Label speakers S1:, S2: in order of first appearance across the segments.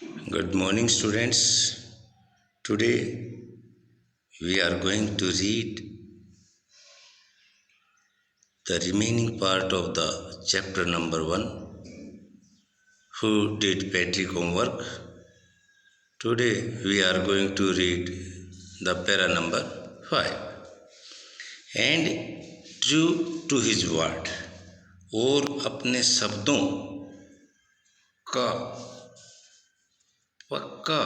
S1: Good morning, students. Today we are going to read the remaining part of the chapter number 1. Who did Patrick homework? Today we are going to read the para number 5. And true to his word, और अपने शब्दों का पक्का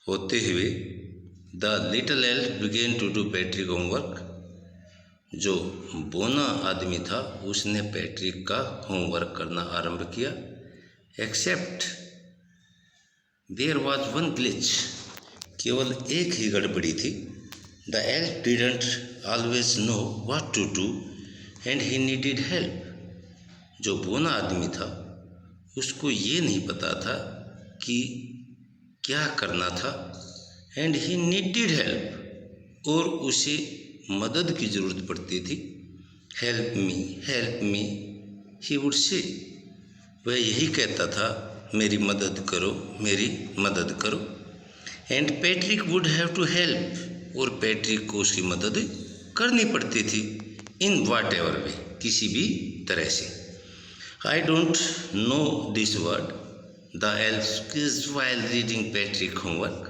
S1: होते हुए the little elf began to do Patrick homework. जो बोना आदमी था उसने पैट्रिक का होमवर्क करना आरंभ किया। Except there was one glitch, केवल एक ही गड़बड़ी थी। The elf didn't always know what to do and he needed help. जो बोना आदमी था उसको ये नहीं पता था कि क्या करना था। एंड ही नीडेड हेल्प, और उसे मदद की ज़रूरत पड़ती थी। Help me he would say, वह यही कहता था, मेरी मदद करो, मेरी मदद करो। And Patrick would have to help, और पैट्रिक को उसकी मदद करनी पड़ती थी। इन वाट एवर वे, किसी भी तरह से। I don't know this word, the elf squeezed while reading Patrick homework.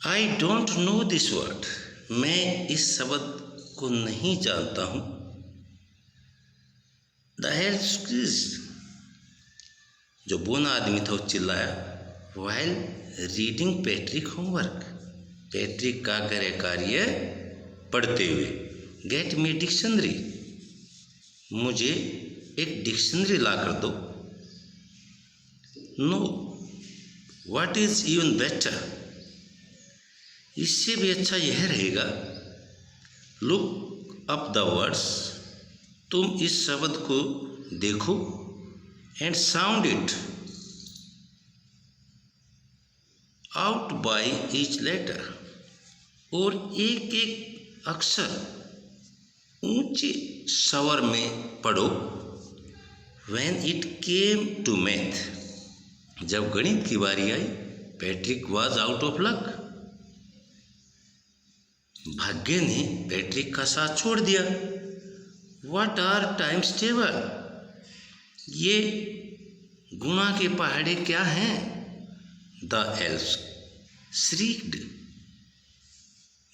S1: I don't know this word, मैं इस शब्द को नहीं जानता हूँ। द एल्फ स्क्वीज्ड, जो बोना आदमी था वो चिल्लाया। While reading Patrick homework, Patrick का गृह कार्य पढ़ते हुए। गेट मी डिक्शनरी, मुझे एक डिक्शनरी ला कर दो। No, what is even better, इससे भी अच्छा यह रहेगा। लुक अप द वर्ड्स, तुम इस शब्द को देखो। And sound it out by each letter, और एक एक अक्षर ऊंचे स्वर में पढ़ो। When it came to math, जब गणित की बारी आई, Patrick was out of luck, भाग्य ने पैट्रिक का साथ छोड़ दिया। व्हाट आर टाइम्स टेबल, ये गुणा के पहाड़े क्या हैं। द एल्फ श्रीक्ड,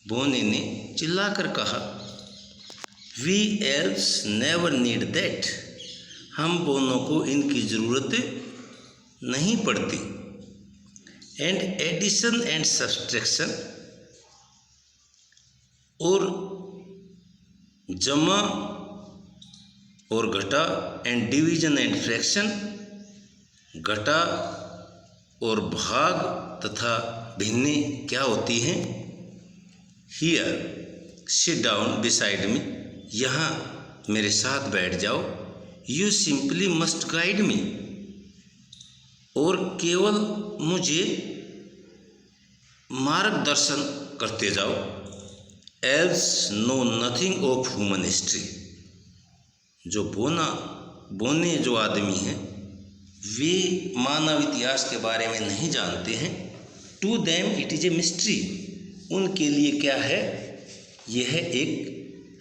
S1: बोने ने चिल्लाकर कहा। We elves never need that, हम बोनों को इनकी ज़रूरत नहीं पड़ती। एंड एडिशन एंड सब्सट्रैक्शन, और जमा और घटा। एंड डिवीजन एंड फ्रैक्शन, घटा और भाग तथा भिन्ने क्या होती हैं। Here sit down beside me, यहाँ मेरे साथ बैठ जाओ। You simply must guide me, और केवल मुझे मार्गदर्शन करते जाओ। Elves know nothing of human history, जो बोने जो आदमी हैं वे मानव इतिहास के बारे में नहीं जानते हैं। To them it is a mystery, उनके लिए क्या है, यह एक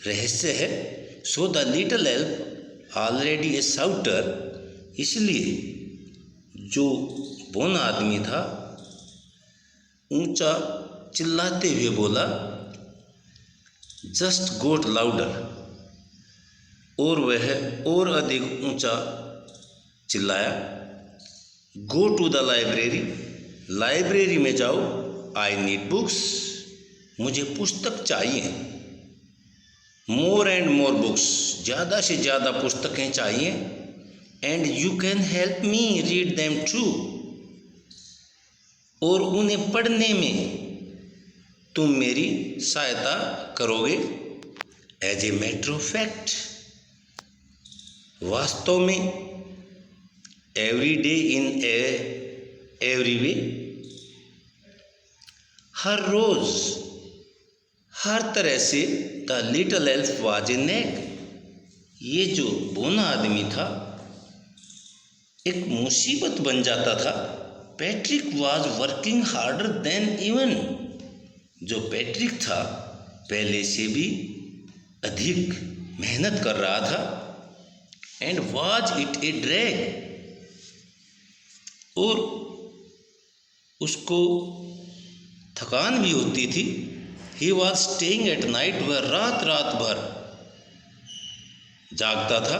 S1: रहस्य है। So the little elf already a shouter, इसलिए जो बोना आदमी था ऊंचा चिल्लाते हुए बोला। जस्ट गोट लाउडर, और वह और अधिक ऊंचा चिल्लाया। Go to the library, library में जाओ। आई नीड बुक्स, मुझे पुस्तक चाहिए। मोर एंड मोर बुक्स, ज़्यादा से ज़्यादा पुस्तकें चाहिए। And you can help me read them too, और उन्हें पढ़ने में तुम मेरी सहायता करोगे। As a matter of fact, वास्तव में। Every day in every way, हर रोज हर तरह से। The little elf was a neck, ये जो बोना आदमी था एक मुसीबत बन जाता था। Patrick was working harder than even, जो पैट्रिक था पहले से भी अधिक मेहनत कर रहा था। And was it a drag, और उसको थकान भी होती थी। He was staying at night, वह रात भर जागता था।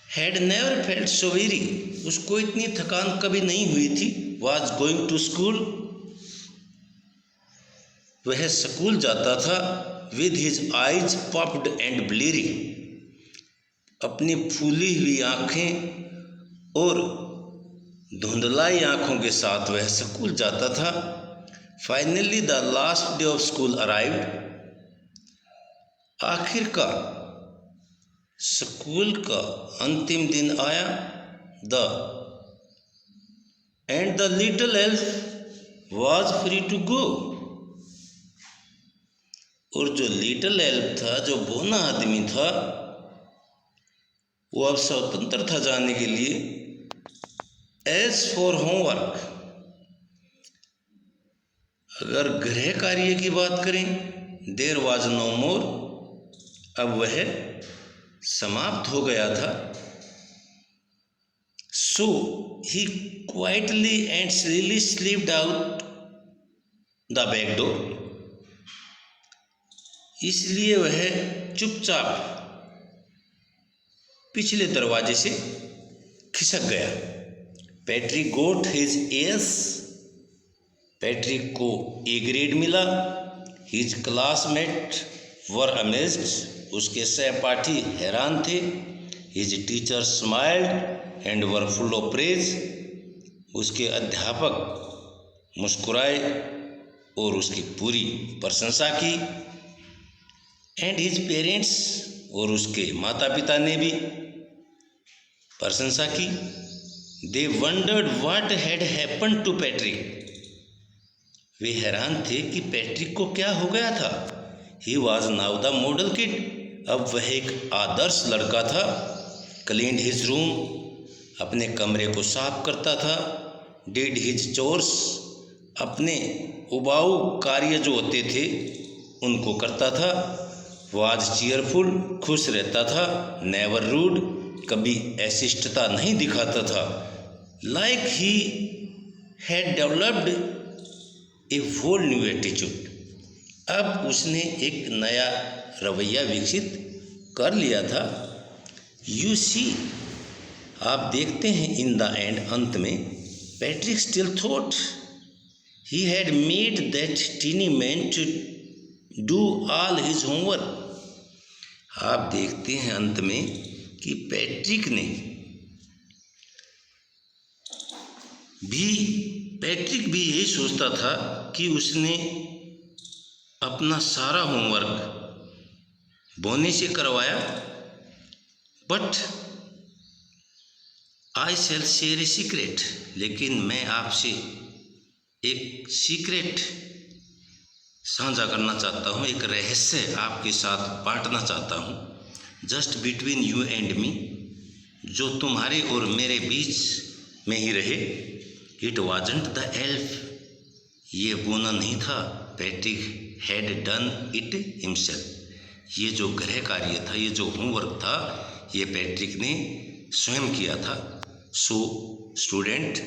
S1: Had never felt so very, उसको इतनी थकान कभी नहीं हुई थी। वॉज गोइंग टू स्कूल, वह स्कूल जाता था। With his eyes popped and bleary, अपनी फूली हुई आँखें और धुंधलाई आँखों के साथ वह स्कूल जाता था। Finally the last day of school arrived, आखिरकार स्कूल का अंतिम दिन आया। And the little elf was free to go, और जो लिटिल एल्फ था, जो बोना आदमी था, वो अब स्वतंत्र था जाने के लिए। एज फॉर होमवर्क, अगर गृह कार्य की बात करें, देयर वॉज नो मोर, अब वह समाप्त हो गया था। So he quietly and slyly slipped out the back door, इसलिए वह चुपचाप पिछले दरवाजे से खिसक गया। Patrick got his A's, Patrick को ए ग्रेड मिला। हिज क्लासमेट वर अमेज्ड, उसके सहपाठी हैरान थे। His teacher smiled and were full of praise, उसके अध्यापक मुस्कुराए और उसकी पूरी प्रशंसा की। एंड हिज पेरेंट्स, और उसके माता पिता ने भी प्रशंसा की। They wondered what had happened to Patrick, वे हैरान थे कि पैट्रिक को क्या हो गया था। He was now the model kid, अब वह एक आदर्श लड़का था। क्लीन्ड हिज रूम, अपने कमरे को साफ करता था। डिड हिज चोर्स, अपने उबाऊ कार्य जो होते थे उनको करता था। वॉज चीयरफुल, खुश रहता था। नेवर रूड, कभी अशिष्टता नहीं दिखाता था। Like he had developed a whole new attitude, अब उसने एक नया रवैया विकसित कर लिया था। यू सी, आप देखते हैं, इन द एंड, अंत में, Patrick still thought he had made that tiny man to do all his homework. आप देखते हैं अंत में कि पैट्रिक भी यही सोचता था कि उसने अपना सारा होमवर्क बोनी से करवाया। But I shall share a secret, लेकिन मैं आपसे एक सीक्रेट साझा करना चाहता हूँ, एक रहस्य आपके साथ बांटना चाहता हूँ। Just between you and me, जो तुम्हारे और मेरे बीच में ही रहे। इट वाजंट द एल्फ, ये बोना नहीं था। Patrick had done it himself, ये जो गृह कार्य था, ये जो होमवर्क था, ये पैट्रिक ने स्वयं किया था। So student,